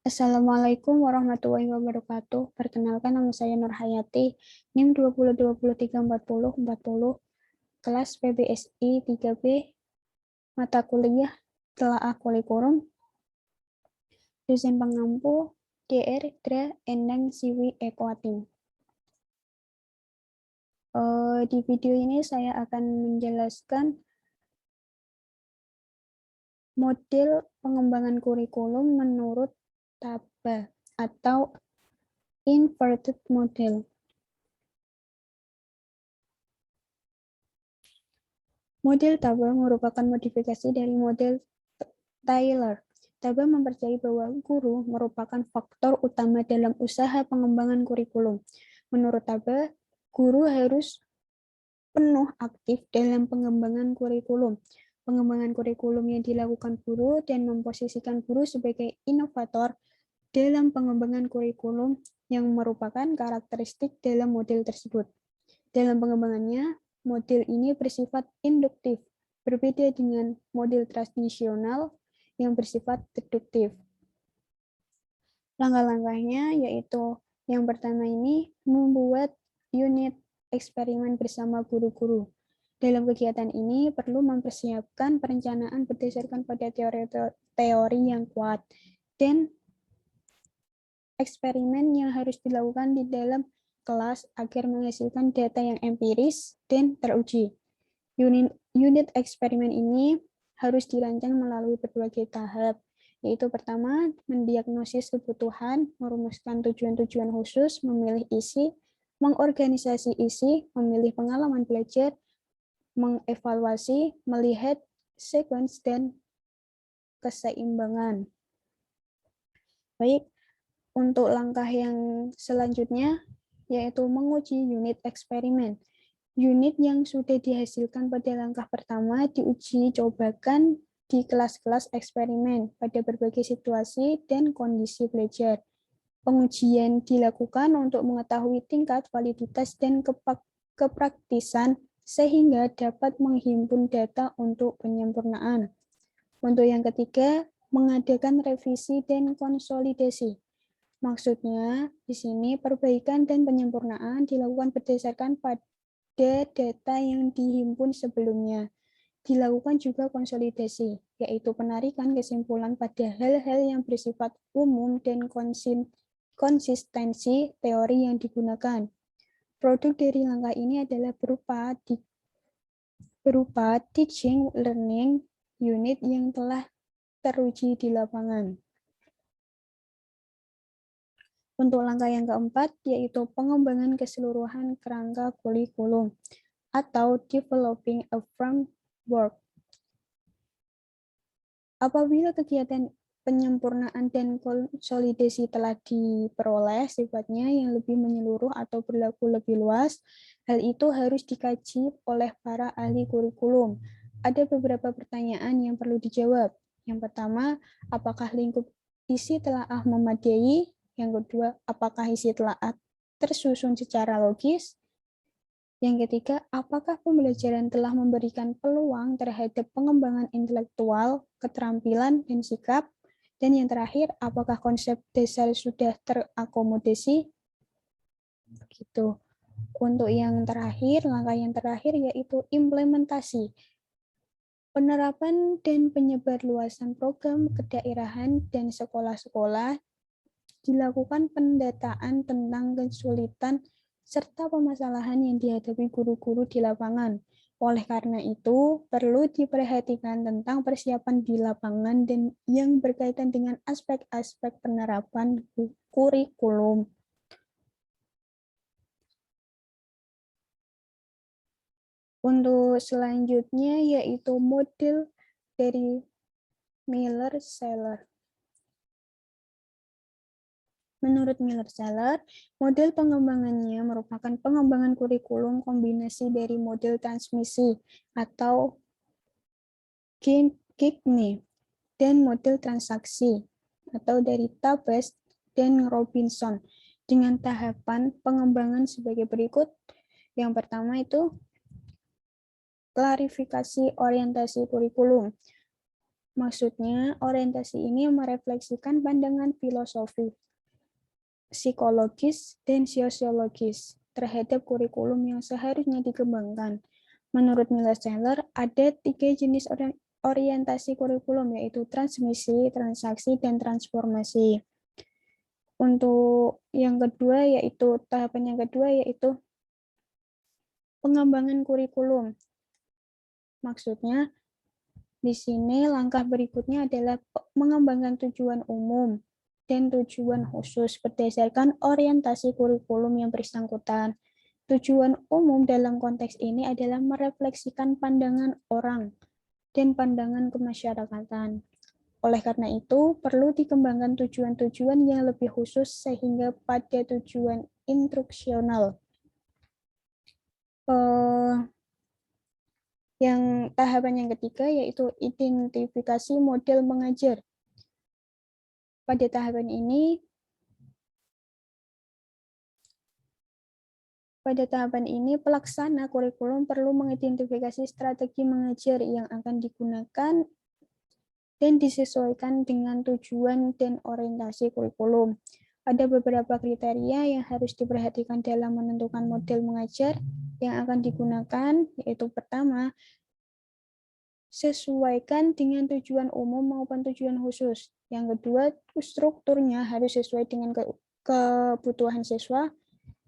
Assalamualaikum warahmatullahi wabarakatuh. Perkenalkan, nama saya Nur Hayati, NIM 2020234040, kelas PBSI 3B, mata kuliah Telaah Kurikulum, dosen pengampu DR Dra Endang Siwi Ekoating. Di video ini saya akan menjelaskan model pengembangan kurikulum menurut TABA atau Inverted Model. Model TABA merupakan modifikasi dari model Taylor. TABA mempercayai bahwa guru merupakan faktor utama dalam usaha pengembangan kurikulum. Menurut TABA, guru harus penuh aktif dalam pengembangan kurikulum. Pengembangan kurikulum yang dilakukan guru dan memposisikan guru sebagai inovator dalam pengembangan kurikulum yang merupakan karakteristik dalam model tersebut. Dalam pengembangannya, model ini bersifat induktif, berbeda dengan model tradisional yang bersifat deduktif. Langkah-langkahnya yaitu yang pertama ini membuat unit eksperimen bersama guru-guru. Dalam kegiatan ini perlu mempersiapkan perencanaan berdasarkan pada teori yang kuat dan eksperimen yang harus dilakukan di dalam kelas agar menghasilkan data yang empiris dan teruji. Unit eksperimen ini harus dirancang melalui berbagai tahap, yaitu pertama, mendiagnosis kebutuhan, merumuskan tujuan-tujuan khusus, memilih isi, mengorganisasi isi, memilih pengalaman belajar, mengevaluasi, melihat sequence dan keseimbangan. Baik, untuk langkah yang selanjutnya, yaitu menguji unit eksperimen. Unit yang sudah dihasilkan pada langkah pertama diuji cobakan di kelas-kelas eksperimen pada berbagai situasi dan kondisi belajar. Pengujian dilakukan untuk mengetahui tingkat validitas dan kepraktisan sehingga dapat menghimpun data untuk penyempurnaan. Untuk yang ketiga, mengadakan revisi dan konsolidasi. Maksudnya, di sini perbaikan dan penyempurnaan dilakukan berdasarkan pada data yang dihimpun sebelumnya. Dilakukan juga konsolidasi, yaitu penarikan kesimpulan pada hal-hal yang bersifat umum dan konsistensi teori yang digunakan. Produk dari langkah ini adalah berupa teaching learning unit yang telah teruji di lapangan. Untuk langkah yang keempat, yaitu pengembangan keseluruhan kerangka kurikulum atau developing a framework. Apabila kegiatan penyempurnaan dan konsolidasi telah diperoleh sifatnya yang lebih menyeluruh atau berlaku lebih luas, hal itu harus dikaji oleh para ahli kurikulum. Ada beberapa pertanyaan yang perlu dijawab. Yang pertama, apakah lingkup isi telaah memadai? Yang kedua, apakah isi telaah tersusun secara logis? Yang ketiga, apakah pembelajaran telah memberikan peluang terhadap pengembangan intelektual, keterampilan, dan sikap? Dan yang terakhir, apakah konsep dasar sudah terakomodasi? Gitu. Untuk yang terakhir, langkah yang terakhir yaitu implementasi. Penerapan dan penyebarluasan program kedaerahan dan sekolah-sekolah dilakukan pendataan tentang kesulitan serta permasalahan yang dihadapi guru-guru di lapangan. Oleh karena itu, perlu diperhatikan tentang persiapan di lapangan dan yang berkaitan dengan aspek-aspek penerapan kurikulum. Untuk selanjutnya yaitu model dari Miller-Celler. Menurut Miller-Celler, model pengembangannya merupakan pengembangan kurikulum kombinasi dari model transmisi atau Gigni dan model transaksi atau dari Tabas dan Robinson dengan tahapan pengembangan sebagai berikut. Yang pertama itu klarifikasi orientasi kurikulum. Maksudnya, orientasi ini merefleksikan pandangan filosofi, psikologis, dan sosiologis terhadap kurikulum yang seharusnya dikembangkan. Menurut Miller Chandler, ada 3 jenis orientasi kurikulum, yaitu transmisi, transaksi, dan transformasi. Untuk yang kedua, yaitu tahapan yang kedua, yaitu pengembangan kurikulum. Maksudnya, di sini langkah berikutnya adalah mengembangkan tujuan umum dan tujuan khusus berdasarkan orientasi kurikulum yang bersangkutan. Tujuan umum dalam konteks ini adalah merefleksikan pandangan orang dan pandangan kemasyarakatan. Oleh karena itu, perlu dikembangkan tujuan-tujuan yang lebih khusus sehingga pada tujuan instruksional. Yang tahapan yang ketiga yaitu identifikasi model mengajar. Pada tahapan ini, pelaksana kurikulum perlu mengidentifikasi strategi mengajar yang akan digunakan dan disesuaikan dengan tujuan dan orientasi kurikulum. Ada beberapa kriteria yang harus diperhatikan dalam menentukan model mengajar yang akan digunakan, yaitu pertama, sesuaikan dengan tujuan umum maupun tujuan khusus. Yang kedua, strukturnya harus sesuai dengan kebutuhan siswa.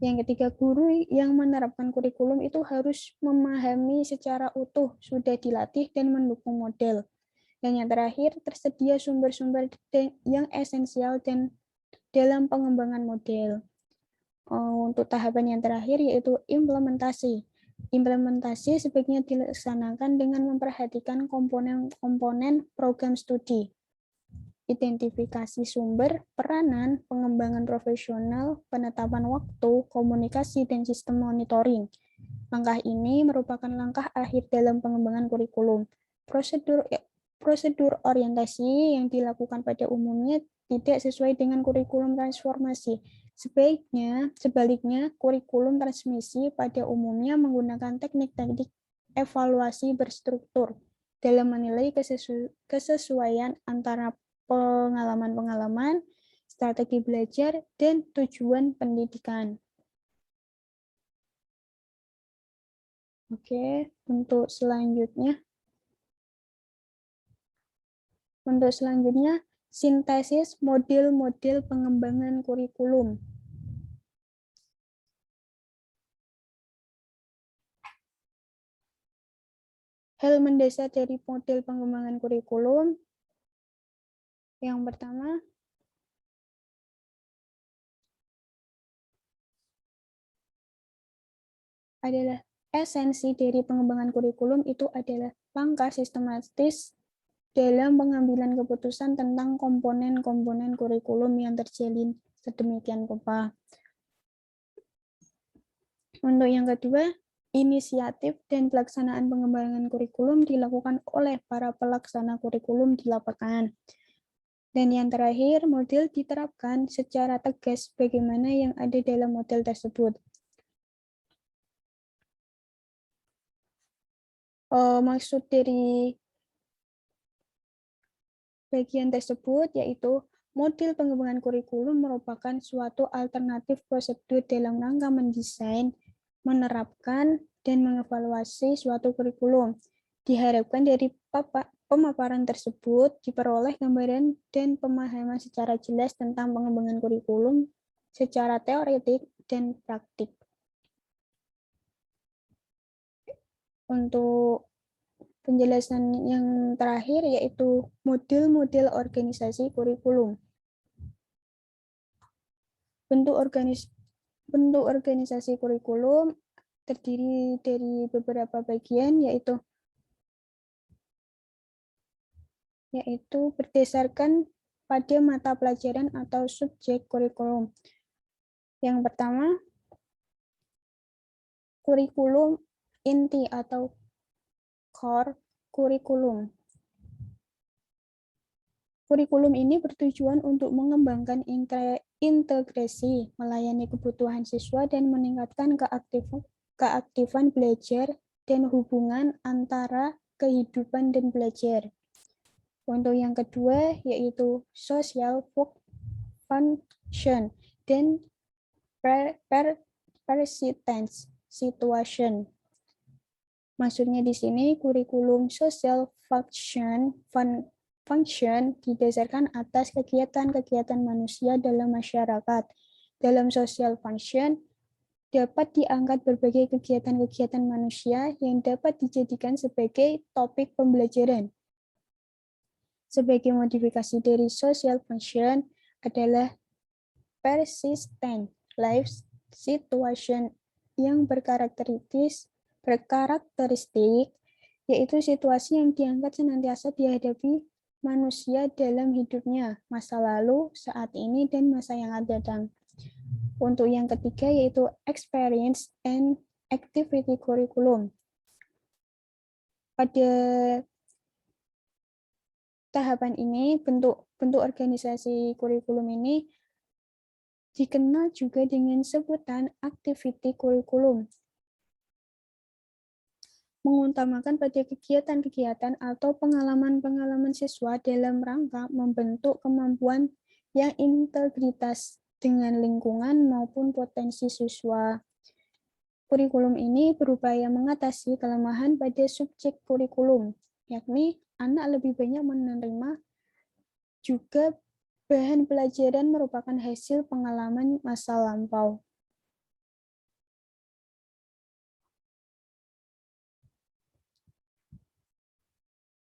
Yang ketiga, guru yang menerapkan kurikulum itu harus memahami secara utuh, sudah dilatih dan mendukung model. Dan yang terakhir, tersedia sumber-sumber yang esensial dan dalam pengembangan model. Untuk tahapan yang terakhir yaitu implementasi. Implementasi sebaiknya dilaksanakan dengan memperhatikan komponen-komponen program studi. Identifikasi sumber, peranan, pengembangan profesional, penetapan waktu, komunikasi, dan sistem monitoring. Langkah ini merupakan langkah akhir dalam pengembangan kurikulum. Prosedur orientasi yang dilakukan pada umumnya tidak sesuai dengan kurikulum transformasi. Sebaliknya, kurikulum transmisi pada umumnya menggunakan teknik-teknik evaluasi berstruktur dalam menilai kesesuaian antara pengalaman-pengalaman, strategi belajar, dan tujuan pendidikan. Oke, untuk selanjutnya, sintesis model-model pengembangan kurikulum. Hal mendasar dari model pengembangan kurikulum. Yang pertama, adalah esensi dari pengembangan kurikulum itu adalah langkah sistematis dalam pengambilan keputusan tentang komponen-komponen kurikulum yang terjalin sedemikian rupa. Untuk yang kedua, inisiatif dan pelaksanaan pengembangan kurikulum dilakukan oleh para pelaksana kurikulum di lapangan. Dan yang terakhir, model diterapkan secara tegas bagaimana yang ada dalam model tersebut. Maksud dari bagian tersebut yaitu model pengembangan kurikulum merupakan suatu alternatif prosedur dalam rangka mendesain, menerapkan, dan mengevaluasi suatu kurikulum. Diharapkan dari pemaparan tersebut diperoleh gambaran dan pemahaman secara jelas tentang pengembangan kurikulum secara teoretik dan praktik. Untuk penjelasan yang terakhir yaitu model-model organisasi kurikulum. Bentuk organisasi kurikulum terdiri dari beberapa bagian yaitu berdasarkan pada mata pelajaran atau subjek kurikulum. Yang pertama, kurikulum inti atau core kurikulum. Kurikulum ini bertujuan untuk mengembangkan integrasi, melayani kebutuhan siswa, dan meningkatkan keaktifan belajar dan hubungan antara kehidupan dan belajar. Untuk yang kedua yaitu social function dan persistence situation. Maksudnya di sini kurikulum social function didasarkan atas kegiatan-kegiatan manusia dalam masyarakat. Dalam social function dapat diangkat berbagai kegiatan-kegiatan manusia yang dapat dijadikan sebagai topik pembelajaran. Sebagai modifikasi dari social function adalah persistent life situation yang berkarakteristik yaitu situasi yang diangkat senantiasa dihadapi manusia dalam hidupnya, masa lalu, saat ini, dan masa yang akan datang. Untuk yang ketiga yaitu experience and activity curriculum. Pada tahapan ini, bentuk organisasi kurikulum ini dikenal juga dengan sebutan activity curriculum. Mengutamakan pada kegiatan-kegiatan atau pengalaman-pengalaman siswa dalam rangka membentuk kemampuan yang integritas dengan lingkungan maupun potensi siswa. Kurikulum ini berupaya mengatasi kelemahan pada subjek kurikulum, yakni anak lebih banyak menerima juga bahan pelajaran merupakan hasil pengalaman masa lampau.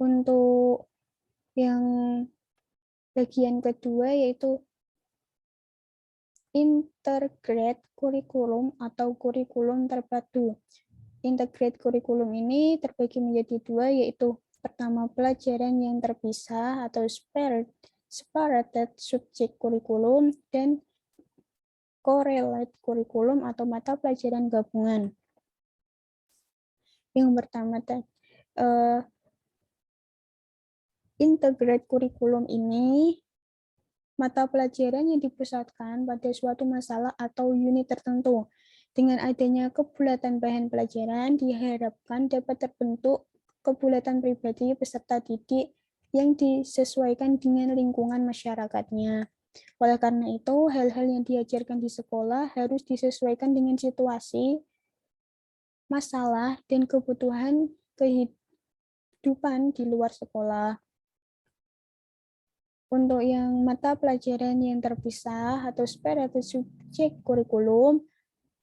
Untuk yang bagian kedua yaitu integrate kurikulum atau kurikulum terpadu. Integrate kurikulum ini terbagi menjadi dua, yaitu pertama pelajaran yang terpisah atau separated subject kurikulum dan correlate kurikulum atau mata pelajaran gabungan. Yang pertama integrate kurikulum ini mata pelajaran yang dipusatkan pada suatu masalah atau unit tertentu. Dengan adanya kebulatan bahan pelajaran, diharapkan dapat terbentuk kebulatan pribadi peserta didik yang disesuaikan dengan lingkungan masyarakatnya. Oleh karena itu, hal-hal yang diajarkan di sekolah harus disesuaikan dengan situasi, masalah, dan kebutuhan kehidupan di luar sekolah. Untuk yang mata pelajaran yang terpisah atau separated subject kurikulum,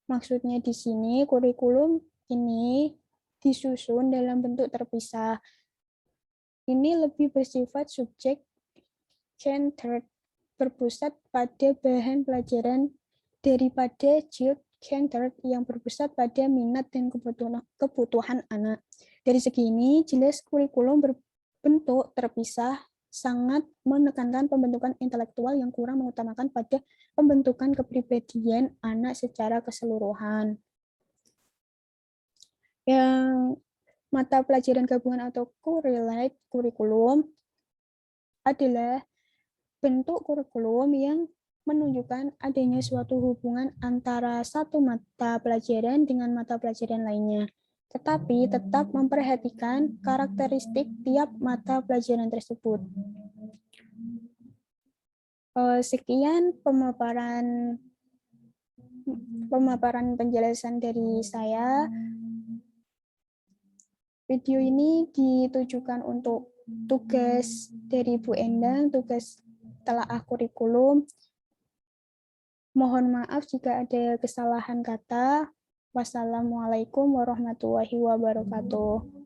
maksudnya di sini kurikulum ini disusun dalam bentuk terpisah. Ini lebih bersifat subject centered, berpusat pada bahan pelajaran daripada child centered yang berpusat pada minat dan kebutuhan anak. Dari segi ini, jelas kurikulum berbentuk terpisah sangat menekankan pembentukan intelektual yang kurang mengutamakan pada pembentukan kepribadian anak secara keseluruhan. Yang mata pelajaran gabungan atau correlate kurikulum adalah bentuk kurikulum yang menunjukkan adanya suatu hubungan antara satu mata pelajaran dengan mata pelajaran lainnya, tetapi tetap memperhatikan karakteristik tiap mata pelajaran tersebut. Sekian pemaparan penjelasan dari saya. Video ini ditujukan untuk tugas dari Bu Endang, tugas telaah kurikulum. Mohon maaf jika ada kesalahan kata. Wassalamualaikum warahmatullahi wabarakatuh.